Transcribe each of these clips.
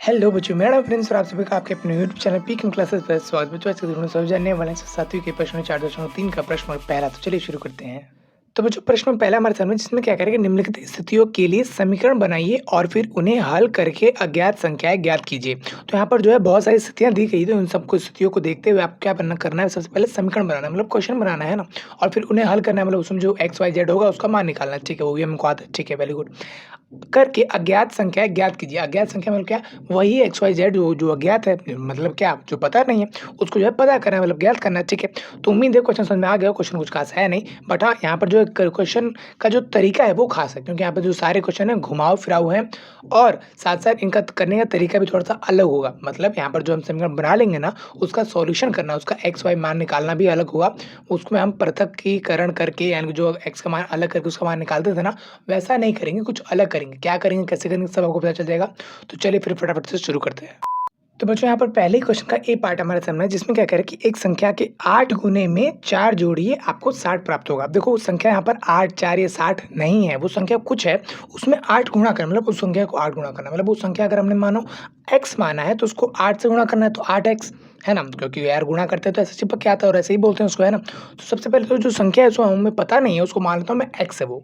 Hello बच्चों, मेरा नाम फ्रेंड्स और आप सभी का आपके अपने YouTube channel peak in classes पर स्वागत। बच्चों आज के वीडियो में सब जानने वाले हैं सातवीं के प्रश्न 4.3 का प्रश्न और पहला। तो चलिए शुरू करते हैं। तो बच्चों प्रश्न पहला हमारे सामने जिसमें क्या करेंगे, निम्नलिखित स्थितियों के लिए समीकरण बनाइए और फिर उन्हें हल करके अज्ञात संख्याएं ज्ञात कीजिए। तो यहाँ पर जो है बहुत सारी स्थितियां दी गई, तो उन सबको स्थितियों को देखते हुए आपको क्या करना है, सबसे पहले समीकरण बनाना है, मतलब क्वेश्चन बनाना है ना, और फिर उन्हें हल करना है, मतलब उसमें जो एक्स वाई जेड होगा उसका मान निकालना है। ठीक है, वो भी हमको आता है। ठीक है, वेरी गुड। करके अज्ञात संख्या ज्ञात कीजिए। अज्ञात संख्या मतलब क्या, वही एक्स वाई जेड जो अज्ञात है, मतलब क्या जो पता नहीं है उसको जो है पता करना है, मतलब ज्ञात करना है। ठीक है, तो उम्मीद है क्वेश्चन समझ में आ गया। क्वेश्चन कुछ खास है नहीं, बट हाँ यहाँ पर जो क्वेश्चन का जो तरीका है वो खास है, क्योंकि यहाँ पर जो सारे क्वेश्चन है घुमाव फिराव है और साथ साथ इनका करने का तरीका भी थोड़ा सा अलग होगा। मतलब यहाँ पर जो हम समीकरण बना लेंगे ना, उसका सॉल्यूशन करना, उसका एक्स वाई मान निकालना भी अलग होगा। उसमें हम पृथक्कीकरण करके, यानी जो एक्स का मान अलग करके उसका मान निकालते थे ना, वैसा नहीं करेंगे, कुछ अलग करेंगे। क्या करेंगे, कैसे करेंगे, सब आपको पता चल जाएगा। तो चलिए फिर फटाफट से शुरू करते हैं। तो बच्चों यहाँ पर पहले ही क्वेश्चन का ए पार्ट हमारे सामने है, जिसमें क्या कह रहा है कि एक संख्या के 8 गुने में 4 जोड़िए, आपको 60 प्राप्त होगा। अब देखो संख्या यहाँ पर 8 4 या 60 नहीं है, वो संख्या कुछ है, उसमें 8 गुणा करना, मतलब उस संख्या को 8 गुणा करना, मतलब वो संख्या अगर हमने मानो x माना है तो उसको 8 से गुणा करना है, तो 8x है ना, क्योंकि यार गुणा करते हैं तो ऐसे चिपक के आता है और ऐसे ही बोलते हैं उसको, है ना। तो सबसे पहले तो जो संख्या है उसको हमें पता नहीं है, उसको मान लेता हूँ मैं x है वो।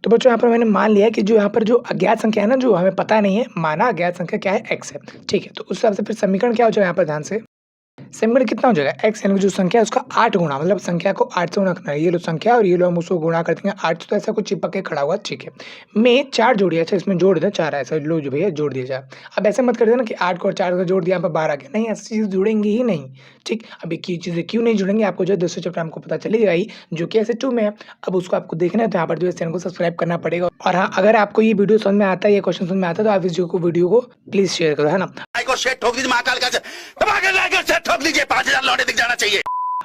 तो बच्चों यहाँ पर मैंने मान लिया कि जो यहाँ पर जो अज्ञात संख्या है ना, जो हमें पता नहीं है, माना अज्ञात संख्या क्या है, x है। ठीक है, तो उस हिसाब से फिर समीकरण क्या हो जाएगा यहाँ पर ध्यान से, समीकरण कितना हो जाएगा, x यानी कि जो संख्या है उसका 8 गुणा, मतलब संख्या को 8 से गुणा करना है। ये लो संख्या और ये लो हम उसको गुणा कर देंगे 8 से, तो ऐसा कुछ चिपक के खड़ा हुआ। ठीक है, में 4 जोड़िए, अच्छा इसमें जोड़ दें 4, ऐसा लो जो भैया जोड़ दिया जाए। अब ऐसे मत कर देना कि 8 को और 4 को जोड़ दिया, यहाँ पर 12 आ गया, नहीं ऐसी चीज़ जुड़ेंगी ही नहीं। ठीक, अब ये चीज़ें क्यों नहीं जुड़ेंगी आपको जो है दूसरे चैप्टर हमको पता चलेगा ही, जो कि ऐसे 2 में है। अब उसको आपको देखना है, तो यहाँ पर जो है चैनल को सब्सक्राइब करना पड़ेगा। और हाँ, अगर आपको ये वीडियो समझ में आता है, ये क्वेश्चन समझ में आता है, तो आप इस वीडियो को प्लीज शेयर करो, है ना। को शेट ठोक दीजिए, महाकाल का शेट ठोक दीजिए, 5000 लौटे दिख जाना चाहिए।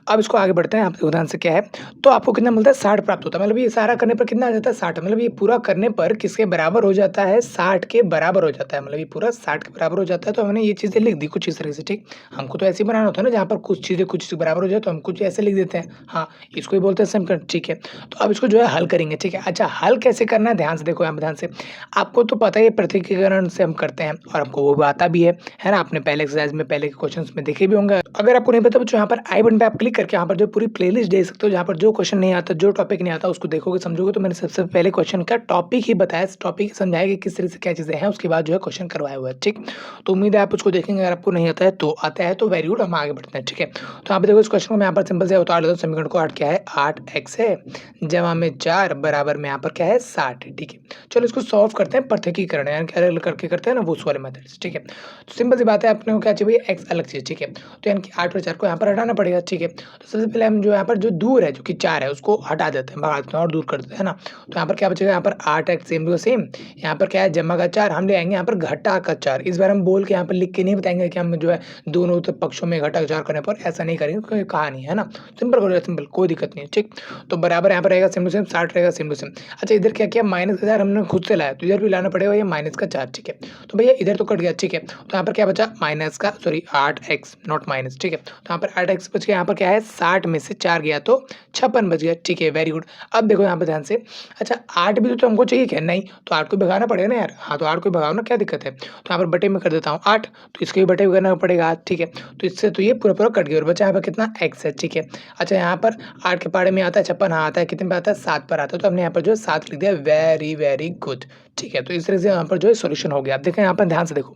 अब इसको आगे बढ़ते हैं। आपके उदाहरण से क्या है, तो आपको कितना मिलता है, 60 प्राप्त होता है। मतलब ये सारा करने पर कितना आ जाता है, 60, मतलब ये पूरा करने पर किसके बराबर हो जाता है, 60 के बराबर हो जाता है। मतलब ये पूरा 60 के बराबर हो जाता है। तो हमने ये चीज़ें लिख दी कुछ इस तरह से। ठीक, हमको तो ऐसे ही बनाना होता है ना, जहाँ पर कुछ चीज़ें कुछ बराबर हो जाए तो हम कुछ ऐसे लिख देते हैं। हाँ, इसको ही बोलते हैं समीकरण। ठीक है, तो अब इसको जो है हल करेंगे। ठीक है, अच्छा हल कैसे करना है, ध्यान से देखो, यहाँ ध्यान से। आपको तो पता ही है पृथक्कीकरण से हम करते हैं, और हमको वो आता भी है ना। आपने पहले एक्सरसाइज में, पहले के क्वेश्चन में देखे भी होंगे। अगर आपको नहीं पता बच्चों, यहाँ पर आई बटन पे आप क्लिक करके यहाँ पर जो पूरी प्लेलिस्ट देख सकते हो, जहाँ पर जो क्वेश्चन नहीं आता, जो टॉपिक नहीं आता, उसको देखोगे समझोगे। तो मैंने सबसे पहले क्वेश्चन का टॉपिक ही बताया, टॉपिक समझाया कि किस तरह से क्या चीज़ें हैं, उसके बाद जो है क्वेश्चन करवाया हुआ है। ठीक, तो उम्मीद है आप उसको देखेंगे। अगर आपको नहीं आता है तो आता है तो वेरी गुड, हम आगे बढ़ते हैं। ठीक है, तो यहाँ पे देखो इस क्वेश्चन को मैं यहाँ पर सिंपल से उतार लेता हूँ। समीकरण को 8 क्या है, 8x है जमा में 4 बराबर में यहाँ पर क्या है, 60 है। ठीक है, चलो इसको सॉल्व करते हैं पृथक्कीकरण, यानी कि अलग करके करते हैं ना, वो वाले मेथड से। ठीक है, तो सिंपल सी बात है, अपने को क्या चाहिए, एक्स अलग चाहिए। ठीक है, तो यानी कि 8 और 4 को यहाँ पर हटाना पड़ेगा। ठीक है, तो सबसे पहले हम जो यहाँ पर जो दूर है, जो कि 4 है, उसको हटा देते हैं, भगा देते हैं और दूर कर देते हैं ना। तो यहाँ पर क्या बचेगा, यहाँ पर 8x सेम टू सेम, यहाँ पर क्या है जमा का 4, हम ले आएंगे यहाँ पर घटा का 4। इस बार हम बोल के यहाँ पर लिख के नहीं बताएंगे कि हम जो है दोनों पक्षों में घटा का 4 करने पर, ऐसा नहीं करेंगे क्योंकि कहानी है ना। सिंपल करो, सिंपल, कोई दिक्कत नहीं है। ठीक, तो बराबर यहाँ पर रहेगा सेम टू सेम, 60 रहेगा सेम टू सेम। अच्छा इधर क्या किया, माइनस का 4 हमने खुद से लाया, तो इधर भी लाना पड़ेगा ये माइनस का 4। ठीक है, तो भैया इधर तो कट गया। ठीक है, तो यहाँ पर क्या बचा, माइनस का, सॉरी 8x नॉट माइनस। ठीक है, तो यहाँ पर 8x बच गया, यहाँ पर क्या है 60 में से 4 गया तो 56 बच गया। ठीक है, वेरी गुड। अब देखो यहाँ पर ध्यान से, अच्छा 8 भी तो हमको चाहिए क्या, नहीं, तो 8 को भगाना पड़ेगा ना यार। हाँ, तो 8 को भगाओ ना, क्या दिक्कत है। तो यहाँ पर बटे में कर देता हूँ 8, तो इसके भी बटे में करना पड़ेगा। ठीक है, तो इससे तो ये पूरा पूरा कट गया और बचा यहाँ पर कितना, x है। ठीक है, अच्छा यहाँ पर 8 के पहाड़े में आता है 56, हाँ आता है, कितने पे आता है, 7 पर आता है, तो हमने यहाँ पर जो है 7 लिख दिया। Very very good. ठीक है, तो इस तरह से यहाँ पर जो है सोल्यूशन हो गया। आप देखें यहाँ पर ध्यान से देखो,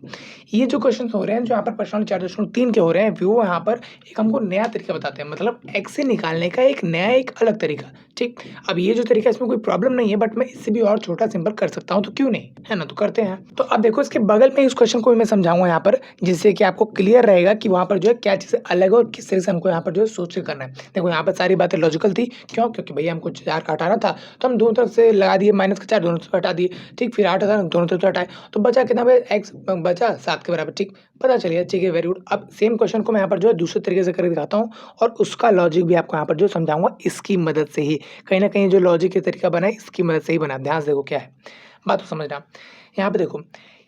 ये जो क्वेश्चन हो रहे हैं, जो यहाँ पर प्रश्न 4.3 के हो रहे हैं, वो यहाँ पर एक हमको नया तरीका बताते हैं, मतलब x से निकालने का एक नया, एक अलग तरीका। ठीक, अब ये जो तरीका, इसमें कोई प्रॉब्लम नहीं है, बट मैं इससे भी और छोटा सिंपल कर सकता हूँ, तो क्यों नहीं, है ना, तो करते हैं। तो अब देखो इसके बगल में इस क्वेश्चन को मैं समझाऊंगा यहाँ पर, जिससे कि आपको क्लियर रहेगा कि वहाँ पर जो है क्या चीज़ें अलग है और किस तरह से हमको यहाँ पर जो है सोच के करना है। देखो यहाँ पर सारी बातें लॉजिकल थी, क्यों, क्योंकि भैया हमको 4 का हटाना था, तो हम दोनों तरफ से लगा दिए, माइनस का 4 दोनों तरफ हटा दिए। ठीक, फिर 8 था, दोनों तरफ से हटाए, तो बचा कितना भाई, x बचा 7 के बराबर। ठीक, पता चलिए। ठीक है, वेरी गुड। अब सेम क्वेश्चन को मैं यहाँ पर जो है दूसरे तरीके से करके दिखाता हूँ, और उसका लॉजिक भी आपको यहाँ पर जो समझाऊंगा, इसकी मदद से ही, कहीं ना कहीं जो लॉजिक के तरीका बना है इसकी मदद से ही बना। ध्यान से देखो क्या है बात, तो समझना। यहाँ पे देखो,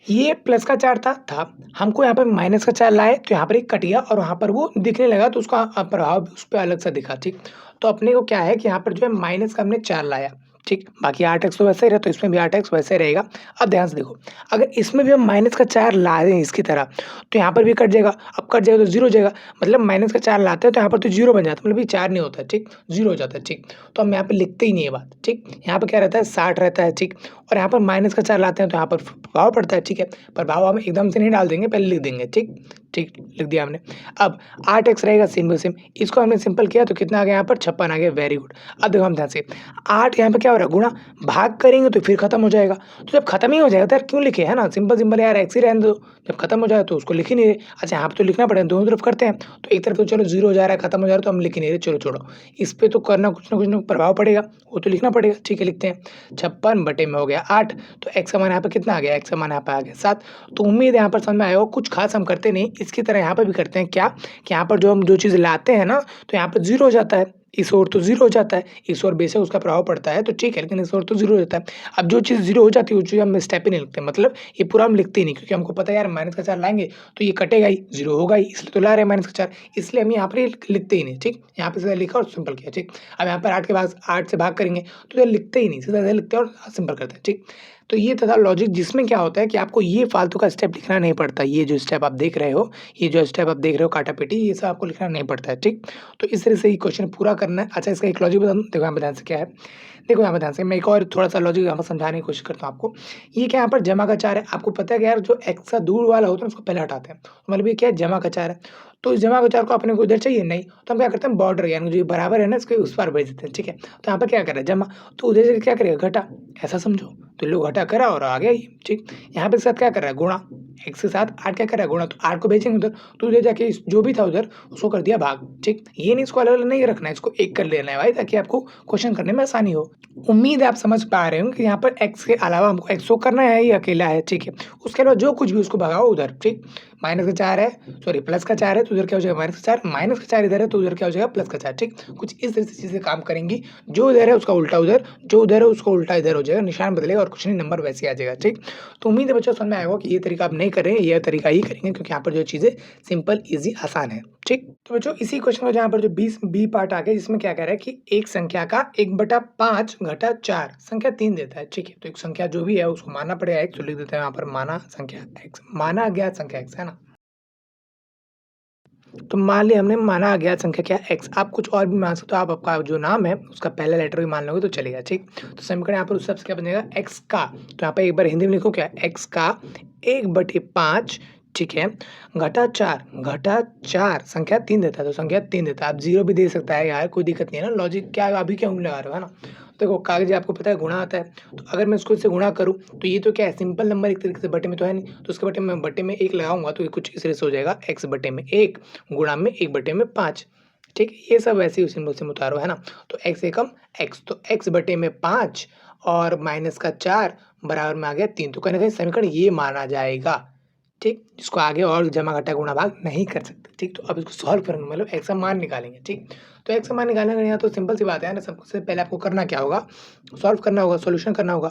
ये प्लस का 4 था, हमको यहाँ पर माइनस का 4 लाए, तो यहाँ पर एक कट गया और वहाँ पर वो दिखने लगा, तो उसका प्रभाव उस पर अलग सा दिखा। ठीक, तो अपने को क्या है कि यहाँ पर जो है माइनस का हमने 4 लाया, ठीक, बाकी 8x तो वैसे ही रहा, तो इसमें भी 8x वैसे रहेगा। अब ध्यान से देखो, अगर इसमें भी हम माइनस का 4 ला दें इसकी तरह, तो यहाँ पर भी कट जाएगा। अब कट जाएगा तो 0 हो जाएगा, मतलब माइनस का 4 लाते हैं तो यहाँ पर तो 0 बन जाता है, मतलब ये 4 नहीं होता है, ठीक, 0 हो जाता है, ठीक। तो हम यहाँ पे लिखते ही नहीं ये बात, ठीक। यहाँ पे क्या रहता है, 60 रहता है, ठीक। और यहाँ पर माइनस का 4 लाते हैं तो यहाँ पर प्रभाव पड़ता है, ठीक है। प्रभाव हम एकदम से नहीं डाल देंगे, पहले लिख देंगे, ठीक, ठीक, लिख दिया हमने। अब 8x रहेगा सेम टू सेम, इसको हमने सिंपल किया तो कितना आ गया यहाँ पर, 56 आ गया, वेरी गुड। अब देखो हम ध्यान से, 8 यहाँ पे क्या हो रहा है, गुणा, भाग करेंगे तो फिर खत्म हो जाएगा। तो जब खत्म ही हो जाएगा तो यार क्यों लिखे, है ना, सिंपल यार x ही रहने दो, जब खत्म हो जाए तो उसको लिख ही नहीं रहे। अच्छा, यहाँ पे तो लिखना पड़ेगा, दोनों तरफ करते हैं, तो एक तरफ तो चलो 0 हो जा रहा है, खत्म हो जा रहा है, तो हम लिख ही नहीं रहे, चलो छोड़ो। इस पे तो करना कुछ ना कुछ प्रभाव पड़ेगा, वो तो लिखना पड़ेगा, ठीक है, लिखते हैं। 56 बटे में हो गया 8, तो x का मान यहाँ पे कितना आ गया, x का मान यहाँ पे आ गया 7। तो उम्मीद है यहाँ पर समझ में आया हो। कुछ खास हम करते नहीं, इसकी तरह यहाँ पर भी करते हैं क्या, कि यहाँ पर जो हम जो चीज़ लाते हैं ना, तो यहाँ पर 0 हो जाता है, इस ओर तो 0 हो जाता है, इस ओर बेशक उसका प्रभाव पड़ता है तो ठीक है, लेकिन इस ओर तो 0 हो जाता है। अब जो चीज़ 0 हो जाती है, वो चीज़ हम स्टेप ही नहीं लिखते, मतलब ये पूरा हम लिखते ही नहीं, क्योंकि हमको पता है यार माइनस का 4 लाएँगे तो ये कटेगा ही, 0 होगा ही, इसलिए तो ला रहे हैं माइनस का 4, इसलिए हम यहाँ पर ये लिखते ही नहीं, ठीक। यहाँ पे सीधा लिखा और सिंपल किया, ठीक। अब यहाँ पर 8 से भाग करेंगे तो ये लिखते ही नहीं, सीधा लिखते हैं और सिंपल करते हैं, ठीक। तो ये था लॉजिक, जिसमें क्या होता है कि आपको ये फालतू का स्टेप लिखना नहीं पड़ता। ये जो स्टेप आप देख रहे हो, काटा-पीटी, ये सब आपको लिखना नहीं पड़ता है, ठीक। तो इस तरह से ये क्वेश्चन पूरा करना है। अच्छा, इसका एक लॉजिक बता दूँ, देखो यहाँ पे ध्यान से क्या है, देखो यहाँ पे ध्यान से, मैं एक और थोड़ा-सा लॉजिक यहाँ पर समझाने की कोशिश करता हूँ आपको। ये क्या यहाँ पर जमा का 4 है, आपको पता है कि यार जो x का दूर वाला होता है उसको पहले हटाते हैं, तो मतलब ये क्या है, जमा का 4 है। तो इस जमा का 4 को अपने को इधर चाहिए नहीं, तो हम क्या करते हैं, बॉर्डर यानी जो ये बराबर है ना, इसके उस पार भेज देते हैं, ठीक है। तो यहाँ पर क्या कर रहा है, जमा, तो उधर से क्या करेगा, घटा, ऐसा समझो। तो लो घटा करा और आ गया ये, ठीक। यहाँ पे साथ क्या कर रहा है, गुणा, x के साथ 8 क्या कर रहा है, गुणा, तो 8 को भेजेंगे उधर, तो उधर जाके जो भी था उधर उसको कर दिया भाग, ठीक। ये नहीं, इसको अलग-अलग नहीं रखना है, इसको एक कर लेना है भाई, ताकि आपको क्वेश्चन करने में आसानी हो। उम्मीद है आप समझ पा रहे हो कि यहाँ पर x के अलावा हमको x को करना है, ये अकेला है, ठीक है। उसके अलावा जो कुछ भी उसको भगाओ उधर, ठीक। माइनस का 4 है, सॉरी प्लस का 4 है, तो उधर क्या हो जाएगा, माइनस का 4, माइनस का 4 इधर है, तो उधर क्या हो जाएगा, प्लस का 4, ठीक। कुछ इस तरह से चीज़ें काम करेंगी, जो इधर है उसका उल्टा उधर, जो उधर है उसका उल्टा इधर हो जाएगा, निशान बदलेगा और कुछ नहीं, नंबर वैसे ही आ जाएगा, ठीक। तो उम्मीद है बच्चों समझ में आया होगा कि ये तरीका आप नहीं कर रहे हैं, ये तरीका ही करेंगे, क्योंकि यहाँ पर जो चीज़ें सिंपल, ईज़ी, आसान है, ठीक। तो बच्चों इसी क्वेश्चन में जहाँ पर जो 20 बी पार्ट आ गया, जिसमें क्या कह रहा है कि एक संख्या का 1/5 घटा 4 संख्या 3 देता है, ठीक है। तो एक संख्या जो भी है उसको मानना पड़ेगा x, तो लिख देते हैं यहाँ पर माना संख्या x, माना अज्ञात संख्या x, है ना। तो मान लिया हमने माना अज्ञात संख्या क्या, x। आप कुछ और भी मान सकते हो, आप आपका जो नाम है उसका पहला लेटर भी मान लोगे तो चलेगा, ठीक। तो समीकरण यहाँ पर उस सबसे क्या बनेगा, x का, तो यहाँ पे एक बार हिंदी में लिखो क्या, x का 1/5, ठीक है, घटा 4 संख्या 3 देता है, तो संख्या 3 देता है। आप 0 भी दे सकता है यार, कोई दिक्कत नहीं है ना, लॉजिक क्या अभी क्या लगा रहे हो, है ना। देखो कागज आपको पता है गुणा आता है, तो अगर मैं इसको इससे गुणा करूँ तो ये तो क्या है, सिंपल नंबर, एक तरीके से बटे में तो है नहीं, तो उसके बटे में 1 लगाऊंगा तो ये कुछ इस तरह से हो जाएगा, x बटे में 1 गुणा में 1/5, ठीक। ये सब वैसे ही सिंबल से उतारो, है ना। तो x एकम x, तो x बटे में 5 और माइनस का 4 बराबर में आ गया 3, तो कहीं ना कहीं समीकरण ये माना जाएगा, ठीक। जिसको आगे और जमा घटा गुणा भाग नहीं कर सकते, ठीक। तो अब इसको सॉल्व करेंगे, मतलब x का मान निकालेंगे, ठीक। तो x का मान निकालने का यहाँ तो सिंपल सी बात है ना, सबसे पहले आपको करना क्या होगा, सॉल्व करना होगा, सॉल्यूशन करना होगा।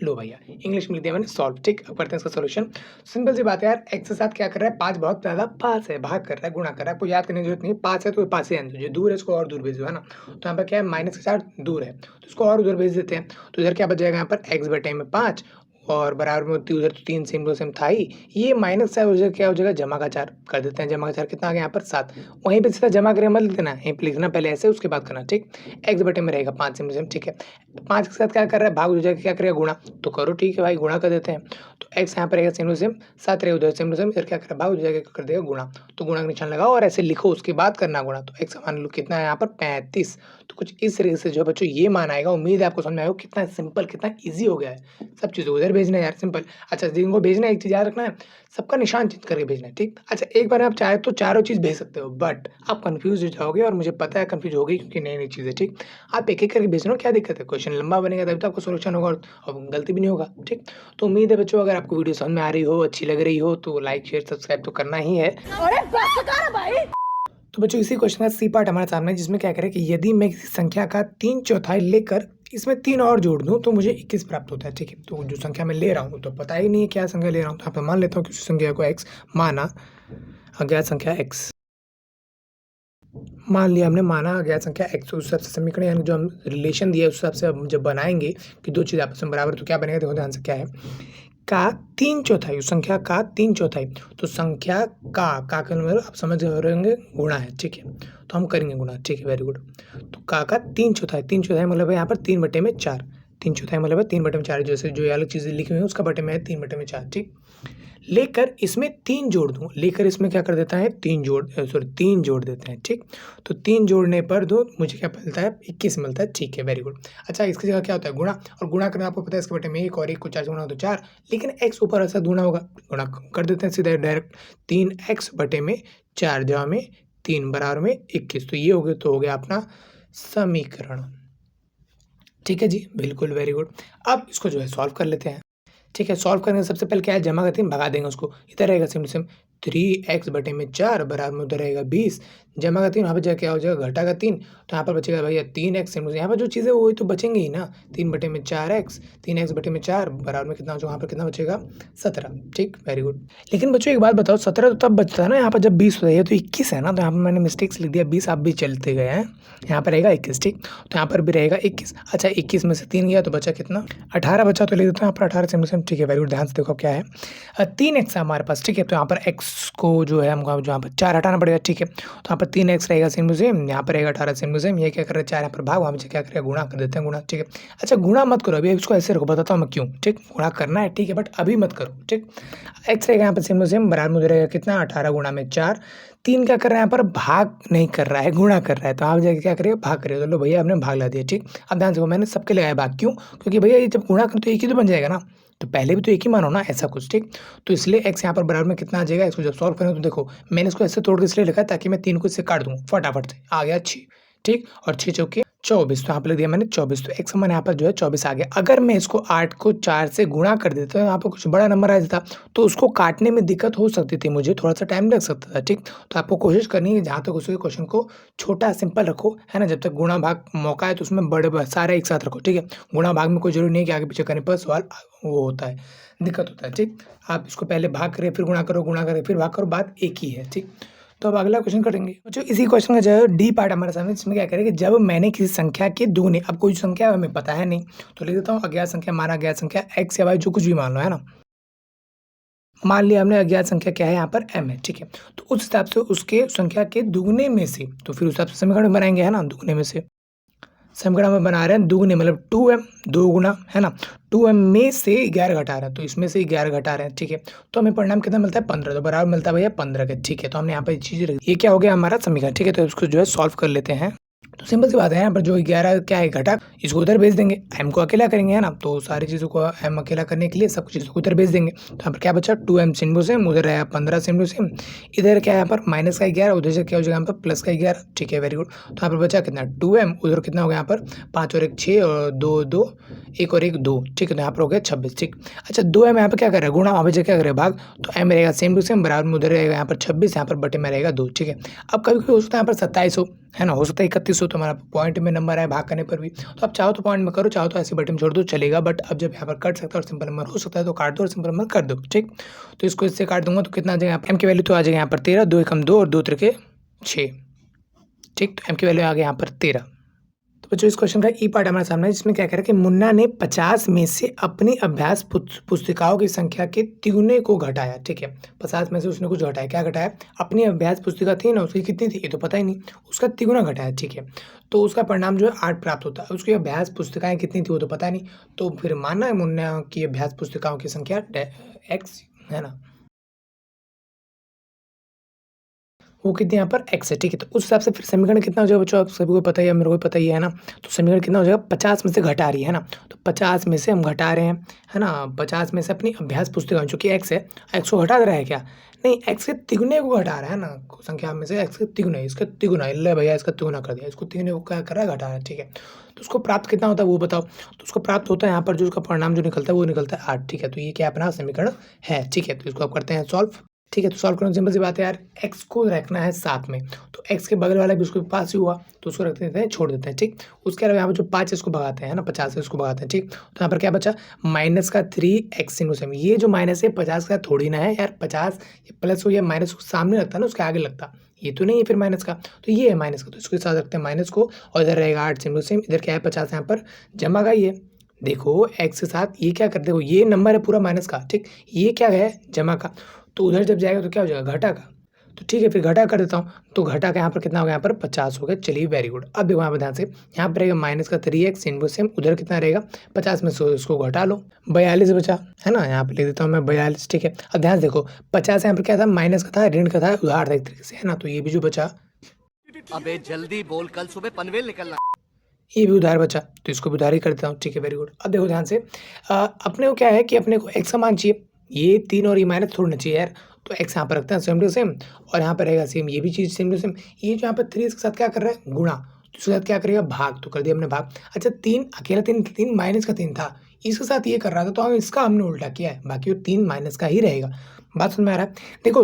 लो भैया इंग्लिश में लिख दिया मैंने सॉल्व, ठीक। अब करते हैं इसका सॉल्यूशन। सिंपल सी बात है यार, x के साथ क्या कर रहा है, 5 बहुत ज़्यादा पास है, भाग कर रहा है, गुणा कर रहा है, आपको याद करने की जरूरत नहीं है, 5 है तो 5 ही आने दो, जो दूर है इसको और दूर भेज दो, है ना। तो यहाँ पर क्या है, माइनस के 4 दूर है तो इसको और उधर भेज देते हैं, तो इधर क्या बच जाएगा, यहाँ पर x बटे में 5 और बराबर में होती उधर तो 3 सेम टू सेम था ही, ये माइनस का हो जाएगा, क्या हो जाएगा, जमा का 4 कर देते हैं, जमा का 4 कितना आ गया यहाँ पर 7, वहीं पे सीधा जमा करें मत लिख देना, यहीं पे लिखना पहले ऐसे, उसके बाद करना, ठीक। x बटे में रहेगा 5 सेम टू सेम, ठीक है। 5 के साथ क्या कर रहा है, भाग हो जाएगा, क्या करेगा, गुणा, तो करो, ठीक है भाई, गुणा कर देते हैं। तो x यहाँ पर रहेगा सेम टू सेम, 7 रहेगा उधर सेम टू सेम, इधर क्या करेगा, भाग हो जाएगा, कर देगा गुणा, तो गुणा का निशान लगाओ और ऐसे लिखो, उसके बाद करना गुणा। तो x का मान लो कितना है यहाँ पर 35, तो कुछ इस तरीके से जो बच्चों ये मान आएगा। उम्मीद है आपको समझ में आएगा कितना सिंपल, कितना ईजी हो गया है, सब चीज़ें उधर भेजना है यार, सिंपल। अच्छा जिनको भेजना है एक चीज़ याद रखना है, सबका निशान चेंज करके भेजना है, ठीक। अच्छा एक बार आप चाहे तो चारों चीज़ भेज सकते हो, बट आप कंफ्यूज हो जाओगे और मुझे पता है कंफ्यूज हो गई, क्योंकि नई नई चीज़ें, ठीक। आप एक एक करके भेज रहे हो, क्या दिक्कत है, क्वेश्चन लंबा बनेगा तभी तो आपको सोल्यूशन होगा और गलती भी नहीं होगा, ठीक। तो उम्मीद है बच्चों अगर आपको वीडियो समझ में आ रही हो, अच्छी लग रही हो, तो लाइक शेयर सब्सक्राइब तो करना ही है। अरे बस कर भाई। तो बच्चों इसी क्वेश्चन का सी पार्ट हमारे सामने है, जिसमें क्या करें कि यदि मैं किसी संख्या का 3/4 लेकर इसमें 3 और जोड़ दूं तो मुझे 21 प्राप्त होता है, ठीक है। तो जो संख्या मैं ले रहा हूँ तो पता ही नहीं है क्या संख्या ले रहा हूँ, तो यहाँ पे मान लेता हूँ कि उस संख्या को x, माना अज्ञात संख्या x, मान लिया हमने माना अज्ञात संख्या x उस हिसाब से समीकरण यानी जो हम रिलेशन दिया है उस हिसाब से हम जब बनाएंगे कि दो चीज़ आपस में बराबर तो क्या बनेगा, देखो ध्यान से क्या है, का 3/4 उस संख्या का 3/4 तो संख्या का मतलब आप समझ रहे होंगे गुणा है, ठीक है, तो हम करेंगे गुणा, ठीक है, वेरी गुड। तो का 3/4 मतलब है यहाँ पर 3/4, 3/4 मतलब है 3/4, जैसे जो अलग चीज़ें लिखी हुई है उसका बटे में है 3/4, ठीक। लेकर इसमें 3 जोड़ दूँ, लेकर इसमें क्या कर देता है 3 जोड़ देते हैं, ठीक। तो 3 जोड़ने पर दो मुझे क्या मिलता है 21 मिलता है, ठीक है, वेरी गुड। अच्छा इसकी जगह क्या होता है गुणा, और गुणा करना आपको पता है इसके बटे में 1 और 1 को 4 से गुणा तो 4, लेकिन x ऊपर ऐसा गुणा होगा, गुणा कर देते हैं सीधा डायरेक्ट, 3x बटे में 4 जहाँ में 3 बराबर में 21, तो ये हो गया, तो हो गया अपना समीकरण, ठीक है जी, बिल्कुल वेरी गुड। अब इसको जो है सॉल्व कर लेते हैं, ठीक है। सॉल्व करने से सबसे पहले क्या है, जमा का 3 भगा देंगे उसको, इधर रहेगा सेम टू सेम 3x बटे में 4 बराबर में उधर रहेगा 20, जमा का 3 वहाँ पर जाकर क्या हो जाएगा घटा का 3, तो यहाँ पर बचेगा भैया 3x सेम टू सेम, यहाँ पर जो चीज़ें वही तो बचेंगे ही ना, 3 बटे में 4x, 3x बटे में 4 बराबर में कितना हो जाएगा, वहाँ पर कितना बचेगा 17, ठीक, वेरी गुड। लेकिन बच्चों एक बात बताओ, 17 तो तब बचता है ना, यहाँ पर जब 20 होता है, तो 21 है ना, तो यहाँ पर मैंने मिस्टेक से लिख दिया 20, आप भी चलते गए हैं, यहाँ पर रहेगा 21, ठीक, तो यहाँ पर भी रहेगा 21। अच्छा 21 में से 3 गया तो बचा कितना 18 बचा, तो ले देते हैं यहाँ पर 18 सेम टू सेम, ठीक है, वेरी गुड। ध्यान से देखो क्या है 3x है हमारे पास, ठीक है, तो यहाँ पर x को जो है हमको जो यहाँ पर 4 हटाना पड़ेगा, ठीक है, तो यहाँ पर 3x रहेगा सेम टू सेम, यहाँ पर रहेगा 18 सेम टू सेम, ये क्या कर रहे हैं 4 यहाँ पर भाग, वहाँ पर क्या करेगा गुणा कर देते हैं, गुणा, ठीक है। अच्छा गुणा मत करो अभी, इसको ऐसे रखो, बताता हूँ मैं क्यों, ठीक, गुणा करना है ठीक है, बट अभी मत करो, ठीक। x रहेगा यहाँ पर सेम टू सेम बराबर में रहेगा कितना 18 गुणा में 4, 3 क्या कर रहा है यहाँ पर भाग नहीं कर रहा है, गुणा कर रहा है, तो आप जाके क्या करिए भाग करिए, तो लो भैया आपने भाग ला दिया, ठीक। अब ध्यान से मैंने सबके लगाया भाग, क्यों, क्योंकि भैया ये जब गुणा करो तो एक ही तो बन जाएगा ना, तो पहले भी तो एक ही मानो ना, ऐसा कुछ, ठीक। तो इसलिए x यहाँ पर बराबर में कितना आ जाएगा, इसको जब सॉल्व करें तो देखो मैंने इसको ऐसे तोड़ के इसलिए लिखा है ताकि मैं 3 को इससे काट दूँ फटाफट से, आ गया 6, ठीक, और 6 चौके 24, तो यहाँ पर लिख दिया मैंने 24, तो x मान यहाँ पर जो है 24 आ गया। अगर मैं इसको 8 को 4 से गुणा कर देता तो यहाँ पर कुछ बड़ा नंबर आ जाता, तो उसको काटने में दिक्कत हो सकती थी, मुझे थोड़ा सा टाइम लग सकता था, ठीक। तो आपको कोशिश करनी है जहाँ तक उसके क्वेश्चन को छोटा सिंपल रखो, है ना, जब तक गुणा भाग मौका है तो उसमें बड़े सारे एक साथ रखो, ठीक है। गुणा भाग में कोई जरूरी नहीं कि आगे पीछे करने पर सवाल वो होता है, दिक्कत होता है, ठीक। आप इसको पहले भाग करें फिर गुणा करो, गुणा करें फिर भाग करो, बात एक ही है, ठीक। तो अब अगला क्वेश्चन करेंगे बच्चों, इसी क्वेश्चन का जो है डी पार्ट हमारे सामने, इसमें क्या करेंगे जब मैंने किसी संख्या के दुगने, अब कोई संख्या हमें पता है नहीं तो लिख देता हूँ अज्ञात संख्या, माना अज्ञात संख्या x या y जो कुछ भी मान लो, है ना, मान लिया हमने अज्ञात संख्या क्या है यहाँ पर m है, ठीक है, तो उस हिसाब से उसके संख्या के दुगने में से, तो फिर उस हिसाब से समीकरण बनाएंगे, है ना, दुगने में से समीकरण में बना रहे हैं, दुगने मतलब 2m, 2 गुना, है ना, 2m में से 11 घटा रहे हैं, तो इसमें से 11 घटा रहे हैं, ठीक है, तो हमें परिणाम कितना मिलता है 15, तो बराबर मिलता है भैया 15 के, ठीक है। तो हमने यहाँ पर चीज़ रख दी, ये क्या हो गया हमारा समीकरण, ठीक है, तो इसको जो है सॉल्व कर लेते हैं। तो सिंपल सी बात है, यहाँ पर जो 11 क्या है घटा, इसको उधर भेज देंगे, m को अकेला करेंगे, है ना, तो सारी चीज़ों को m अकेला करने के लिए सब चीज़ों को उधर भेज देंगे, तो यहाँ पर क्या बचा 2m सिम टू सेम, उधर रहेगा 15 सिम टू सेम, इधर क्या है यहाँ पर माइनस का 11, उधर से क्या हो जाएगा यहाँ पर प्लस का 11, ठीक है, वेरी गुड। तो यहाँ पर बचा कितना 2m, उधर कितना हो गया यहाँ पर 5 और 1 6 और 2 2 1 और 1 2, ठीक है, तो यहाँ पर हो गया 26, ठीक। अच्छा 2m यहाँ पर क्या कर रहा है गुणा, वहाँ पर क्या कर रहा है भाग, तो m रहेगा सेम टू सेम बराबर में उधर रहेगा यहाँ पर 26, यहाँ पर बटे में रहेगा 2, ठीक है। अब कभी कभी हो सकता है यहाँ पर 27 हो, है ना, हो सकता है 31 हो, तो हमारा पॉइंट में नंबर आए भाग करने पर भी, तो आप चाहो तो पॉइंट में करो, चाहो तो ऐसे बटे में छोड़ दो चलेगा, बट अब जब यहाँ पर कट सकता है और सिंपल नंबर हो सकता है तो काट दो और सिंपल नंबर कर दो, ठीक। तो इसको इससे काट दूंगा तो कितना आ जाएगा m की वैल्यू तो आ जाएगा यहाँ पर 13, 2 एकम 2 और 2 त्रिके 6, ठीक, तो m की वैल्यू आ गया यहाँ पर 13। तो बच्चों इस क्वेश्चन का ई पार्ट हमारे सामने है, जिसमें क्या कह रहा है कि मुन्ना ने 50 में से अपनी अभ्यास पुस्तिकाओं की संख्या के तिगुने को घटाया, ठीक है, 50 में से उसने कुछ घटाया, क्या घटाया, अपनी अभ्यास पुस्तिका थी ना उसकी कितनी थी ये तो पता ही नहीं, उसका तिगुना घटाया, ठीक है, तो उसका परिणाम जो है 8 प्राप्त होता है। उसकी अभ्यास पुस्तिकाएं कितनी थी वो तो पता नहीं, तो फिर मानना है मुन्ना की अभ्यास पुस्तिकाओं की संख्या x, है ना, वो कितने यहाँ पर x है, ठीक है। तो उस हिसाब से फिर समीकरण कितना हो जाएगा बच्चों, आप सभी को पता ही है, मेरे को पता ही है ना, तो समीकरण कितना हो जाएगा 50 में से घटा रही है ना, तो 50 में से हम घटा रहे हैं, है ना, 50 में से अपनी अभ्यास पुस्तिका जो कि x है, x को घटा रहा है क्या, नहीं x के तिगुने को घटा रहा है ना, संख्या में से x के तिगुने, इसका तिगुना, ले भैया इसका तिगुना कर दिया, इसको तिगुने को क्या कर रहा है घटा रहा है, ठीक है। तो उसको प्राप्त कितना होता है वो बताओ, तो उसको प्राप्त होता है यहाँ पर जो उसका परिणाम जो निकलता है वो निकलता है 8, ठीक है। तो ये क्या अपना समीकरण है, ठीक है, तो इसको आप करते हैं सॉल्व। ठीक है, तो सॉल्व करना सिंपल सी बात है यार, x को रखना है साथ में, तो x के बगल वाला भी उसको पास ही हुआ तो उसको रख देते हैं, छोड़ देते हैं। ठीक, उसके अलावा यहाँ पर जो 5 इसको भगाते हैं ना, 50 से इसको भगाते हैं। ठीक, तो यहाँ पर क्या बचा, माइनस का 3x इंटू सेम, ये जो माइनस है 50 का थोड़ी ना है यार, 50 प्लस हो या माइनस को सामने लगता है ना, उसके आगे लगता, ये तो नहीं है फिर माइनस का, तो ये है माइनस का, तो इसके साथ रखते हैं माइनस को, और इधर रहेगा 8 इंटू सेम, इधर क्या है 50 यहाँ पर जमा का, ये देखो x के साथ ये क्या करते, देखो ये नंबर है पूरा माइनस का, ठीक, ये क्या है जमा का, तो उधर जब जाएगा तो क्या हो जाएगा घटा का, तो ठीक है फिर घटा कर देता हूँ, तो घटा का यहाँ पर कितना हो गया, यहाँ पर 50 हो गया। चलिए वेरी गुड। अब देखो यहाँ पर ध्यान से, यहाँ पर रहेगा माइनस का 3x इंटू सेम, उधर कितना रहेगा 50 में से उसको घटा लो, 42 बचा है ना, यहाँ पर लिख देता हूँ मैं 42। ठीक है, अब ध्यान से देखो 50 यहाँ पर क्या था, माइनस का था, ऋण का था, उधार था एक तरीके से है ना, तो ये भी जो बचा, अबे जल्दी बोल, कल सुबह पनवेल निकलना। ये भी उधार बचा, तो इसको भी उधार ही कर देता हूँ। ठीक है वेरी गुड। अब देखो ध्यान से, अपने को क्या है कि अपने को x का मान चाहिए, ये 3 और ये माइनस थोड़ा चाहिए यार, तो x यहाँ पर रखते हैं सेम टू सेम, और यहाँ पर रहेगा सेम, ये भी चीज़ सेम टू सेम। ये जो यहाँ पर 3 इसके साथ क्या कर रहा है गुणा, तो इसके साथ क्या करेगा भाग, तो कर दिया हमने भाग। अच्छा 3 अकेला 3 माइनस का 3 था, इसके साथ ये कर रहा था, तो हम इसका हमने उल्टा किया है, बाकी वो 3 माइनस का ही रहेगा। बात समझ में आ रहा है? देखो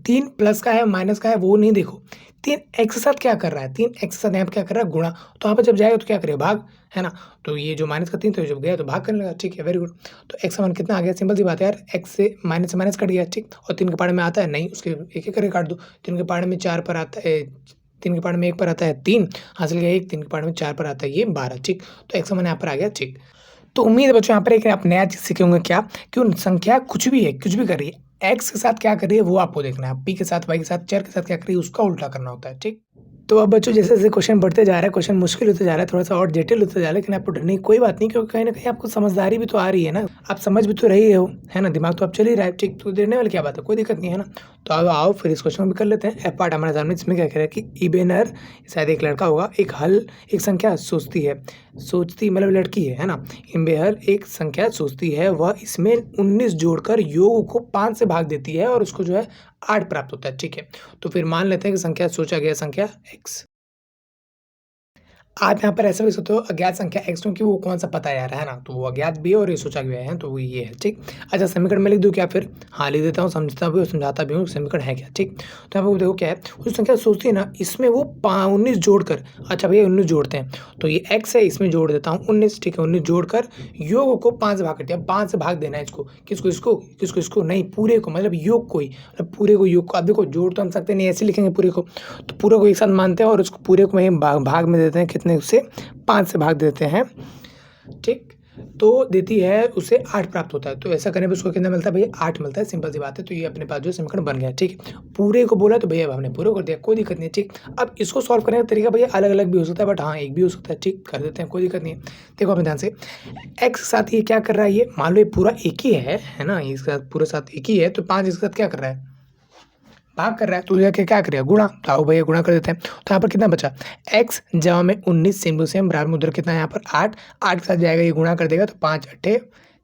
3 प्लस का है माइनस का है वो नहीं, देखो 3 x के साथ क्या कर रहा है, 3 x के साथ यहाँ पर क्या कर रहा है गुणा, तो यहाँ पर जब जाएगा तो क्या करेगा भाग, है ना, तो ये जो माइनस का 3 तो जब गया तो भाग करने लगा। ठीक है वेरी गुड। तो x का मान कितना आ गया, सिंपल सी बात है यार, x से माइनस कट गया। ठीक, और 3 के पाड़े में आता है नहीं, उसके एक एक करके काट दो, 3 के पाड़े में 4 पर आता है, 3 के पाड़े में 1 पर आता है 3, हासिल गया 1, 3 के पाड़े में 4 पर आता है ये 12। ठीक, तो x का मान यहाँ पर आ गया। ठीक, तो उम्मीद है बच्चों यहाँ पर एक आप नया चीज़ सीखे होंगे, क्या कि उन संख्या कुछ भी है, कुछ भी कर रही है, x के साथ क्या कर रही है वो आपको देखना है, p के साथ, y के साथ, चर के साथ क्या कर रही है उसका उल्टा करना होता है। ठीक, तो अब बच्चों जैसे जैसे क्वेश्चन बढ़ते जा रहा है, क्वेश्चन मुश्किल होते जा रहा है, थोड़ा सा और जटिल होते जा रहा है, लेकिन आपको डरने की कोई बात नहीं, क्योंकि कहीं ना कहीं आपको समझदारी भी तो आ रही है ना, आप समझ भी तो रही हो, है ना, दिमाग तो आप चल ही रहा है। ठीक, तो डरने वाली क्या बात है, कोई दिक्कत नहीं है ना। तो अब आओ फिर इस क्वेश्चन को भी कर लेते हैं। एफ पार्ट हमारे सामने, इसमें क्या कह रहा है कि इबेनर शायद एक लड़का होगा, एक संख्या सोचती मतलब लड़की है ना, इबेहर एक संख्या सोचती है, वह इसमें 19 जोड़कर योग को 5 से भाग देती है और उसको जो है 8 प्राप्त होता है। ठीक है, तो फिर मान लेते हैं कि संख्या सोचा गया संख्या x, आप यहाँ पर ऐसा भी सकते हो अज्ञात संख्या x, क्योंकि वो कौन सा पता यार है ना, तो वो अज्ञात भी है और ये सोचा गया है, तो वो ये है। ठीक, अच्छा समीकरण में लिख दूँ क्या फिर, हाँ लिख देता हूँ, समझता भी और समझाता भी हूँ समीकरण है क्या। ठीक, तो यहाँ पर देखो क्या है, उस संख्या सोचती है ना, इसमें वो 19 जोड़कर, अच्छा भैया 19 जोड़ते हैं, तो ये x है, इसमें जोड़ देता हूँ 19। ठीक है, 19 जोड़कर योग को 5 से भाग करते हैं, 5 से भाग देना है इसको, किसको इसको, किसको इसको नहीं, पूरे को, मतलब योग को ही, मतलब पूरे को योग को। अब देखो जोड़ तो हम सकते नहीं, ऐसे लिखेंगे पूरे को, तो पूरे को एक साथ मानते हैं और उसको पूरे को वहीं भाग में देते हैं, कितने से 5 से भाग देते हैं। ठीक, तो देती है उसे 8 प्राप्त होता है, तो ऐसा करने पर उसको कितना मिलता है भैया 8 मिलता है, सिंपल सी बात है। तो ये अपने पास जो समीकरण बन गया। ठीक, पूरे को बोला तो भैया हमने पूरे कर दिया, कोई दिक्कत नहीं है। ठीक, अब इसको सॉल्व करने का तरीका भैया अलग अलग भी हो सकता है, बट हाँ एक भी हो सकता है। ठीक, कर देते हैं, कोई दिक्कत नहीं है। देखो अपने ध्यान से, x के साथ ये क्या कर रहा है, ये मान लो ये पूरा एक ही है ना, इसके साथ पूरे साथ एक ही है, तो 5 इसके साथ क्या कर रहा है भाग कर रहा है, तो जाके क्या करेगा गुणा, तो आओ भैया गुणा कर देते हैं। तो यहाँ पर कितना बचा, x जमा में 19 सेम टू सेम बराबर में उधर कितना है यहाँ पर 8 के साथ जाएगा ये गुणा कर देगा, तो 5 8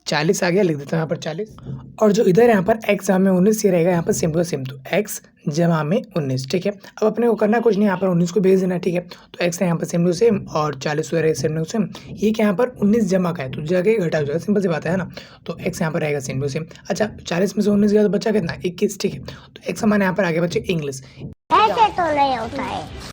40 आ गया, लिख देता हूँ यहाँ पर 40। और जो इधर यहाँ पर x जमा में 19 ये रहेगा यहाँ पर सेम टू सेम, तो x जमा में 19। ठीक है, अब अपने को करना कुछ नहीं, यहाँ पर 19 को भेज देना। ठीक है, तो x है यहाँ पर सेम टू सेम और 40 रहेगा सेम टू सेम, ये क्या यहाँ पर 19 जमा का है तो जगह घटा हो जाएगा, सिंपल सी बात है ना, तो x यहाँ पर रहेगा सेम टू सेम। अच्छा 40 में से 19 गया तो बचा कितना 21। ठीक है, तो x का मान यहाँ पर आ गया बच्चे इंग्लिश, ऐसे तो नहीं होता है।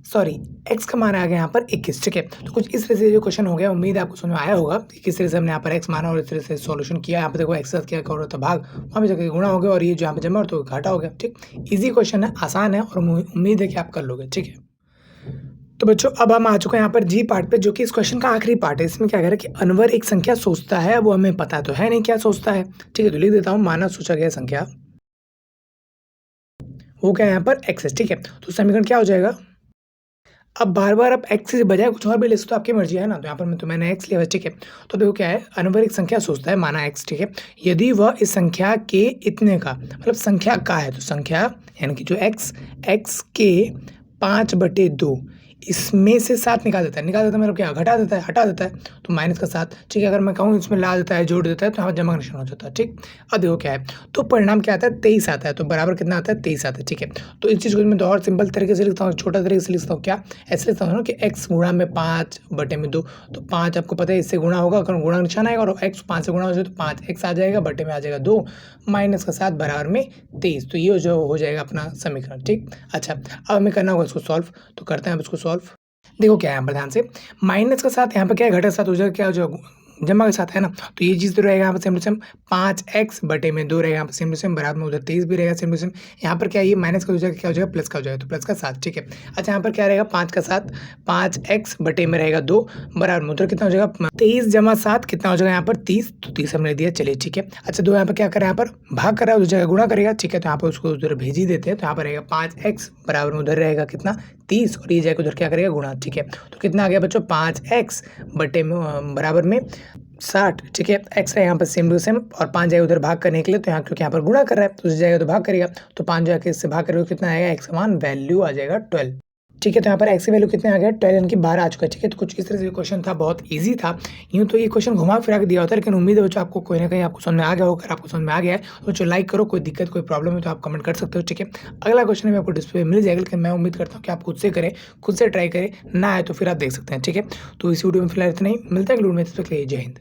सॉरी x का मान आ गया यहाँ पर 21। ठीक है, तो कुछ इस तरह से जो क्वेश्चन हो गया, उम्मीद है आपको समझ में आया होगा कि किस तरह से हमने यहाँ पर x माना और इस तरह से सॉल्यूशन किया। यहाँ पर देखो x साथ क्या कर रहा था भाग, वहाँ पे जाकर गुणा हो गया और ये जो यहाँ पे जमा तो घाटा हो गया। ठीक, इजी क्वेश्चन है, आसान है और उम्मीद है कि आप कर लोगे। ठीक है, तो बच्चों अब हम आ चुके हैं यहाँ पर जी पार्ट पे, जो कि इस क्वेश्चन का आखिरी पार्ट है। इसमें क्या कह रहा है कि अनवर एक संख्या सोचता है, वो हमें पता तो है नहीं क्या सोचता है। ठीक है, तो लिख देता हूँ माना सोचा गया संख्या, वो क्या है यहाँ पर x है। ठीक है, तो समीकरण क्या हो जाएगा, अब बार बार आप x से बजाय कुछ और भी ले सकते हो, आपकी मर्जी है ना, तो यहाँ पर मैंने x लिया है। ठीक है, तो देखो क्या है, अनवर एक संख्या सोचता है माना x। ठीक है, यदि वह इस संख्या के इतने का मतलब संख्या का है, तो संख्या यानी कि जो x के 5/2 इसमें से 7 निकाल देता है मतलब क्या घटा देता है, हटा देता है, तो माइनस का 7। ठीक है, अगर मैं कहूँ इसमें ला देता है, जोड़ देता है, तो यहाँ पर जमा का निशान हो जाता है। ठीक, अब देखो क्या है, तो परिणाम क्या आता है 23 आता है, तो बराबर कितना आता है 23 आता है। ठीक है, तो इस चीज़ को मैं तो और सिंपल तरीके से लिखता हूँ, छोटा तरीके से लिखता हूँ, क्या ऐसे लिखता हूँ ना कि x गुणा में 5/2, तो 5 आपको पता है इससे गुणा होगा, अगर गुणा का निशान आएगा और x 5 से गुणा हो जाए तो 5x आ जाएगा, बटे में आ जाएगा 2 माइनस का 7 बराबर में 23। तो ये जो हो जाएगा अपना समीकरण। ठीक, अच्छा अब हमें करना होगा इसको सॉल्व, तो करते हैं अब इसको सॉल्व। देखो क्या है यहाँ पर ध्यान से, माइनस का 7 यहाँ पर क्या है, घटा 7 हो जाएगा, क्या हो जाएगा जमा के साथ है ना, तो ये चीज़ तो रहेगा यहाँ पर सेम टू सेम 5x बटे में 2 रहेगा यहाँ पर सेम टू सेम, बराबर में उधर 23 भी रहेगा सेम टू सेम। यहाँ पर क्या है, ये माइनस का हो जाएगा, क्या हो जाएगा प्लस का हो जाएगा, तो प्लस का 7। ठीक है, अच्छा यहाँ पर क्या रहेगा 5 का 7, 5x बटे में रहेगा 2 बराबर में उधर कितना हो जाएगा 23 जमा 7 कितना हो जाएगा यहाँ पर 30, तो 30 हमने दिया। चलिए ठीक है, अच्छा 2 यहाँ पर क्या कर रहा है, यहाँ पर भाग कर रहा है, उस जगह गुणा करेगा। ठीक है, तो यहाँ पर उसको उधर भेज ही देते हैं, तो यहाँ पर रहेगा 5x बराबर में उधर रहेगा कितना 30, और ये जाएगा उधर क्या करेगा गुणा। ठीक है, तो कितना आ गया बच्चों 5x बटे में बराबर में 60। ठीक है, x है यहाँ पर सेम टू सेम, और 5 जाएगा उधर भाग करने के लिए, तो यहाँ क्योंकि यहाँ पर गुणा कर रहा है तो उस जाएगा तो भाग करेगा, तो 5 जाकर इससे भाग करेगा कितना आएगा, x समान वैल्यू आ जाएगा 12। ठीक है, तो यहाँ पर x की वैल्यू कितने आ गया 12 यानी कि 12 आ चुका है। ठीक है, तो कुछ इस तरह से क्वेश्चन था, बहुत इजी था। यूँ तो ये क्वेश्चन घुमा फिरा के दिया होता है, लेकिन उम्मीद है बच्चों आपको कोई ना कहीं आपको समझ में आ गया होगा। आपको समझ में आ गया है तो बच्चों लाइक करो, कोई दिक्कत कोई प्रॉब्लम है तो आप कमेंट कर सकते हो। ठीक है, अगला क्वेश्चन भी आपको डिस्प्ले मिल जाएगा, लेकिन मैं उम्मीद करता हूँ कि आप खुद से करें, खुद से ट्राई करें, ना आए तो फिर आप देख सकते हैं। ठीक है, तो इस वीडियो में फिलहाल इतना ही, मिलता है अगले वीडियो में, तब तक के लिए जय हिंद।